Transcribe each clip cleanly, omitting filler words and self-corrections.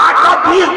820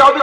24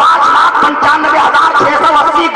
5,95,680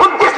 29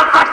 68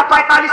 45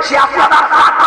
86,700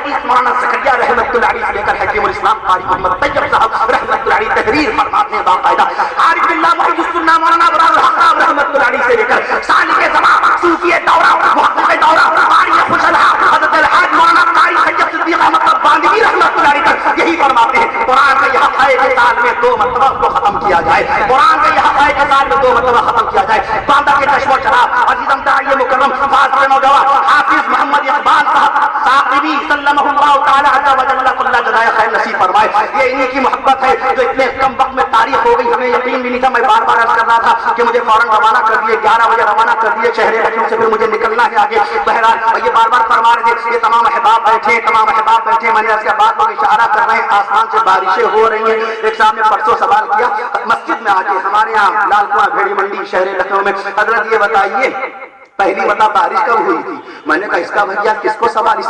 حدیث مولانا زکریا رحمۃ اللہ علیہ سے لے کر حکیم الاسلام قاری محمد طیب صاحب رحمۃ اللہ علیہ تحریر فرماتے ہیں باقاعدہ عارف باللہ محی السنہ مولانا ابرار الحق رحمۃ اللہ علیہ سے لے کر سالک زمان صوفی دورہ محقق دورہ قاری خوش الحق حضرت الحاج مولانا قاری سید صدیق احمد ربانی رحمۃ اللہ علیہ تک یہی فرماتے ہیں قرآن کا یہ حق ہے کہ سال میں 2 مرتبہ کو ختم کیا جائے، قرآن کا یہ حق ہے کہ سال میں 2 مرتبہ ختم کیا جائے۔ باندہ کے چشم و چراغ عزیزم داعی مکرم فاضل نوجوان حافظ محمد اقبال صاحب ثاقبی سلمہ اللہ تعالی عز و جل کل جزائے خیر نصیب فرمائے۔ یہ انہی کی محبت ہے جو اتنے کم وقت میں تاریخ ہو گئی، ہمیں یقین بھی نہیں تھا۔ میں بار بار عرض کر رہا تھا کہ مجھے فوراً روانہ کر دیے، 11 بجے روانہ کر دیے شہر لکھنؤ سے، پھر مجھے نکلنا ہے آگے۔ بہرحال یہ بار بار فرما رہے تھے، یہ تمام احباب بیٹھے، تمام احباب بیٹھے، میں نے اس کے بعد کو اشارہ کر رہے ہیں، آسمان سے بارشیں ہو رہی ہیں۔ ایک صاحب نے پرسوں سوال کیا مسجد میں آ کے، ہمارے یہاں لال کنواں بھیڑی منڈی شہر لکھنؤ میں، حضرت یہ بتائیے پہلی بتا بارش کب ہوئی تھی؟ میں نے کہا اس کا بھیا کس کو سوال، اس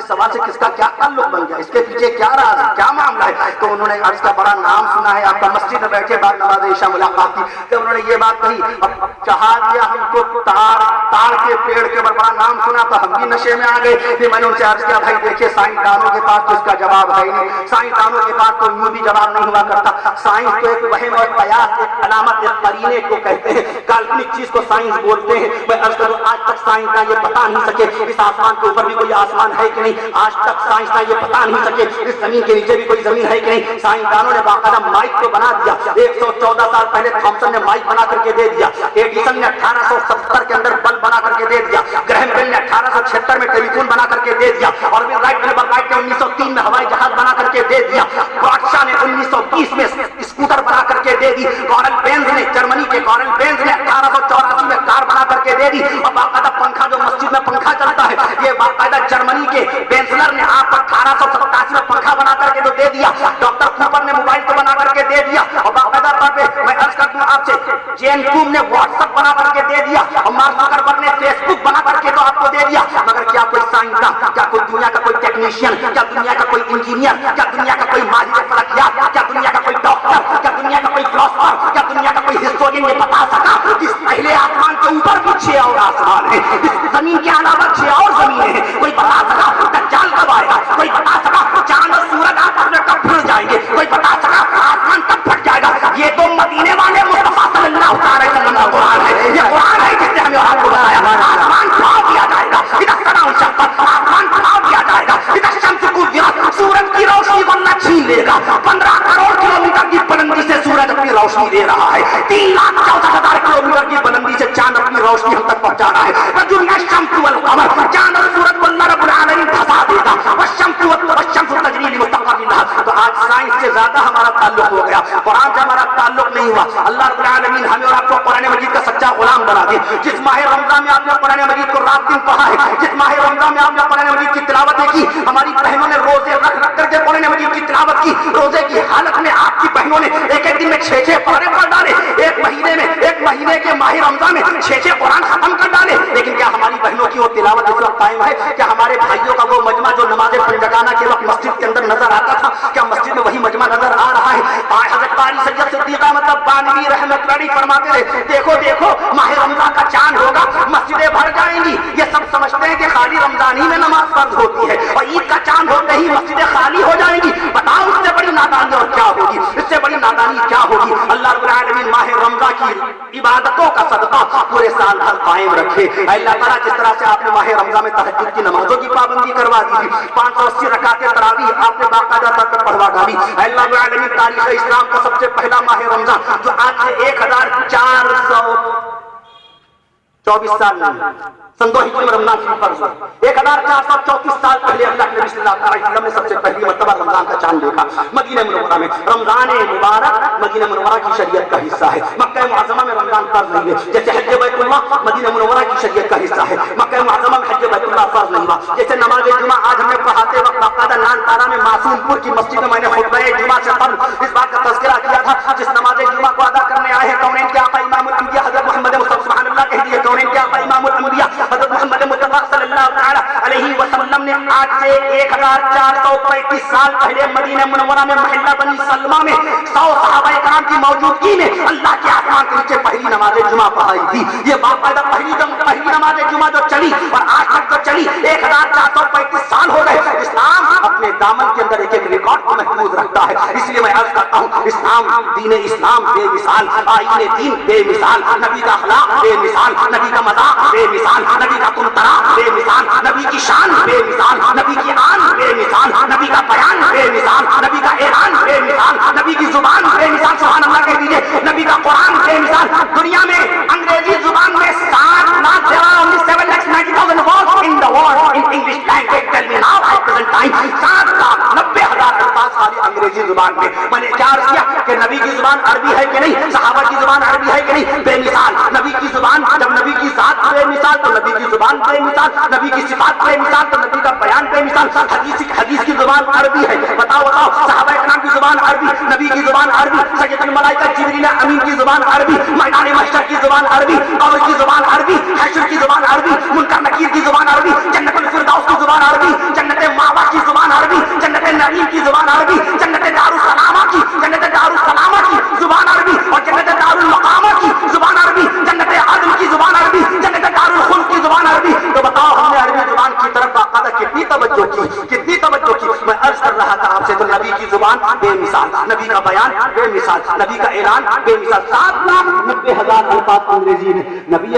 سوال سے کس کا کیا تعلق بن گیا، اس کے پیچھے کیا راز ہے، کیا معاملہ ہے؟ تو انہوں نے عرض کا بڑا نام سنا ہے آپ کا، مسجد میں بیٹھے بعد نماز عشاء ملاقات کی، تو انہوں نے یہ بات کہی، اب چاہا دیا ہم کو تار کے پیڑ کے اوپر بڑا نام سنا تو ہم بھی نشے میں آ گئے۔ پھر میں نے ان سے عرض کیا بھائی دیکھیے سائنسدانوں کے پاس تو اس کا جواب ہے نہیں، سائنسدانوں کے پاس تو یوں بھی جواب نہیں ہوا کرتا۔ سائنس تو ایک وہم اور قیاس، ایک علامت، ایک قرینے کو کہتے ہیں، کالپنک چیز کو سائنس بولتے ہیں۔ میں عرض کروں آج تک سائنسداں یہ بتا نہیں سکے اس آسمان کے اوپر بھی کوئی آسمان ہے کہ نہیں، آج تک سائنسداں یہ بتا نہیں سکے اس زمین کے نیچے بھی کوئی زمین ہے کہ نہیں۔ سائنسدانوں نے باقاعدہ مائک کو بنا دیا، 114 سال پہلے تھامسن نے مائک بنا کر کے دے دیا، ایڈیسن نے 1870 کے اندر بلب بنا کر کے دے دیا، گرہم بیل نے 1876 میں ٹیلی فون بنا کر کے دے دیا، اور رائٹ نے 1903 میں ہوائی جہاز بنا کر کے دے دیا، بادشاہ نے 1920 میں اسکوٹر بنا کر کے دے دی، کارل بینز نے جرمنی کے کارل بینز نے 1884 میں کار بنا کر کے دے دی، اور باقاعدہ پنکھا جو مسجد میں پنکھا چلتا ہے یہ باقاعدہ جرمنی کے بینسلر نے آپ کو 1887 میں پنکھا بنا کر کے تو دے دیا، ڈاکٹر کوپر نے موبائل کو بنا کر کے دے دیا، اور باقاعدہ طور پہ میں عرض کر دوں آپ سے جین کوم نے واٹس ایپ بنا کر کے دے دیا، اور مارک زکربرگ نے فیس بک بنا کر کے تو آپ کو دے دیا، مگر کیا کوئی سائنسداں، کیا کوئی دنیا کا کوئی ٹیکنیشین، کیا دنیا کا کوئی انجینئر، کیا دنیا کا کوئی ماہر فلکیات، کیا دنیا کا کوئی ڈاکٹر، کیا دنیا کا کوئی فلاسفر، کیا دنیا کا کوئی ہسٹورین یہ بتا سکا کہ پہلے آسمان کے اوپر بھی 6 اور آسمان ہے، اس زمین کے علاوہ 6 اور زمینیں ہیں؟ کوئی بتا سکا دجال کب آئے گا؟ کوئی بتا سکا چاند اور سورج آپس میں کب پھر جائیں گے؟ کوئی بتا سکا آسمان کب پھٹ جائے گا؟ یہ تو مدینے والے مصطفیٰ صلی اللہ علیہ وسلم کا قرآن ہے، یہ قرآن ہے جس نے ہمیں آپ کو بتایا آسمان پھاڑ دیا جائے گا، ادھر سنا انشقت، آسمان پھاڑ دیا جائے گا، ادھر شمس کوفرت، سورج کی روشنی کو اللہ چھین لے گا، 15 کروڑ کلومیٹر کی بلندی سے سورج اپنی روشنی دے رہا ہے، 3,64,000 کلومیٹر کی بلندی سے چاند اپنی روشنی ہم تک پہنچا رہا ہے، رجل الشمس والقمر، چاند اور سورج کو اللہ رب العالمین دھسا دے گا، والشمس تجری لمستقر لها۔ تو آج سائنس سے زیادہ ہمارا تعلق ہو گیا، قرآن سے ہمارا تعلق نہیں ہوا۔ اللہ رب العالمین ہمیں اور آپ کو قرآن مجید کا سچا غلام بنا دے۔ جس ماہ رمضان میں آپ نے قرآن مجید کو رات دن پڑھا ہے، جس ماہ رمضان میں آپ نے قرآن مجید کی تلاوتیں کی، ہماری بہنوں نے روزے رکھ رکھ کر کے قرآن مجید کی تلاوت کی، روزے کی حالت میں آپ کی بہنوں نے ایک ایک دن میں 6 پارے پڑھ ڈالے، ایک مہینے کے ماہ رمضان میں 6 قرآن ختم کر ڈالے، لیکن کیا ہماری بہنوں کی وہ تلاوت اس وقت قائم ہے؟ کیا ہمارے بھائیوں کا وہ مجمع جو نماز پنجگانہ کے وقت مسجد کے اندر نظر آتا تھا، کیا مسجد میں وہی مجمع نظر آ رہا ہے؟ حضرت قاری سید صدیق احمد ربانی رحمۃ اللہ علیہ فرماتے تھے دیکھو دیکھو ماہ رمضان کا چاند ہوگا مسجدیں بھر جائیں گی، یہ سب سمجھتے ہیں کہ خالی رمضان ہی میں نماز فرض ہوتی ہے، اور عید کا چاند ہوتے ہی مسجدیں خالی ہو جائیں گی۔ بتاؤ اس سے بڑی نادانی اور کیا ہوگی، اس سے بڑی نادانی کیا ہوگی؟ اللہ رب العالمین ماہ رمضان کی عبادتوں کا صدقہ پورے سال بھر قائم رکھے۔ اللہ تعالیٰ جس طرح سے آپ نے ماہ رمضان میں تہجد کی نمازوں کی پابندی کروا دی تھی، 580 رکعتیں تراویح آپ نے باقاعدہ طور پر پڑھوا ڈالی، اللہ رب العالمین تاریخ اسلام کا سب سے پہلا ماہ رمضان جو آج سے 1424 سال نہیں، سن 2 ہجری میں رمضان شریف فرض ہوا، 1434 سال پہلے اللہ کے نبی صلی اللہ علیہ وسلم نے سب سے پہلی مرتبہ رمضان کا چاند دیکھا مدینہ منورہ میں۔ رمضان مبارک مدینہ منورہ کی شریعت کا حصہ ہے، مکہ معظمہ میں رمضان فرض نہیں ہے، جیسے حج بیت اللہ مدینہ منورہ کی شریعت کا حصہ ہے، مکہ معظمہ میں حج بیت اللہ فرض نہیں ہوا۔ جیسے نماز جمعہ آج ہم نے پڑھاتے وقت باقاعدہ نان تارا میں معصوم پور کی مسجد میں میں نے خطبہ جمعہ سے قبل اس بات کا تذکرہ کیا تھا، جس نماز جمعہ کو ادا کرنے آئے ہیں کونین کے آقا امام الانبیاء حضرت محمد مصطفیٰ سبحان اللہ کہہ دیے، کونین کے آقا امام الانبیاء حضرت محمد مصطفیٰ صلی اللہ تعالی علیہ وسلم نے آج سے 1435 سال پہلے مدینہ منورہ میں محلہ بنی سلمہ میں 100 صحابہ کرام کی موجودگی میں اللہ کے آسمان کے نیچے پہلی نماز جمعہ پڑھائی تھی۔ یہ باقاعدہ پہلی نماز جمعہ جو چلی اور آج تک جو چلی 1435 سال ہو گئے اسلام اپنے دامن کے اندر ایک ایک ریکارڈ کو محفوظ رکھتا ہے. اس لیے میں عرض کرتا ہوں اسلام اسلام بے مثال, آئین دین بے مثال, نبی کا اخلاق بے مثال, نبی کا مذاق بے مثال, نبی کا تمطرا بے مثال, نبی کی شان بے مثال, نبی کی آن بے مثال, نبی کا بیان بے مثال, نبی کا اعلان بے مثال, نبی کی زبان بے مثال. سبحان اللہ کہہ دیجیے. نبی کا قرآن بے مثال. دنیا میں انگریزی زبان میں 7,90,000 words in the world in English language. Tell me now at present time 7,90,000 الفاظ خالی انگریزی زبان میں. میں نے کیا عرض کیا کہ نبی کی زبان عربی ہے کہ نہیں, صحابہ کی زبان عربی ہے کہ نہیں, بے مثال. نبی کی زبان, جب نبی کی ذات بے مثال تو نبی کی زبان بے مثال, نبی کی صفات بے مثال تو نبی کا بیان بے مثال. حدیث کی زبان عربی ہے. بتاؤ صحابہ اکرام کی زبان عربی, نبی کی زبان عربی, سید الملائکہ جبریل امین کی زبان عربی, میدان محشر کی زبان عربی, قبر کی زبان عربی, حشر کی زبان عربی, منکر نکیر کی زبان عربی, جنت الفردوس کی زبان عربی, جنت ماوا کی زبان عربی, جنت نعیم کی زبان عربی, جنت دارالسلامہ کی زبان عربی, اور جنت دارالمقامہ کی زبان عربی, جنت عدن کی زبان عربی, جنت دارالخلد کی زبان عربی. تو بتاؤ ہم نے عربی زبان کی طرف باقاعدہ کتنی توجہ کی. میں عرض کر رہا تھا آپ سے, تو نبی کی زبان بے مثال, نبی کا بیان بے مثال, نبی کا اعلان بے مثال. 7,90,000 الفاظ انگریزی میں. نبی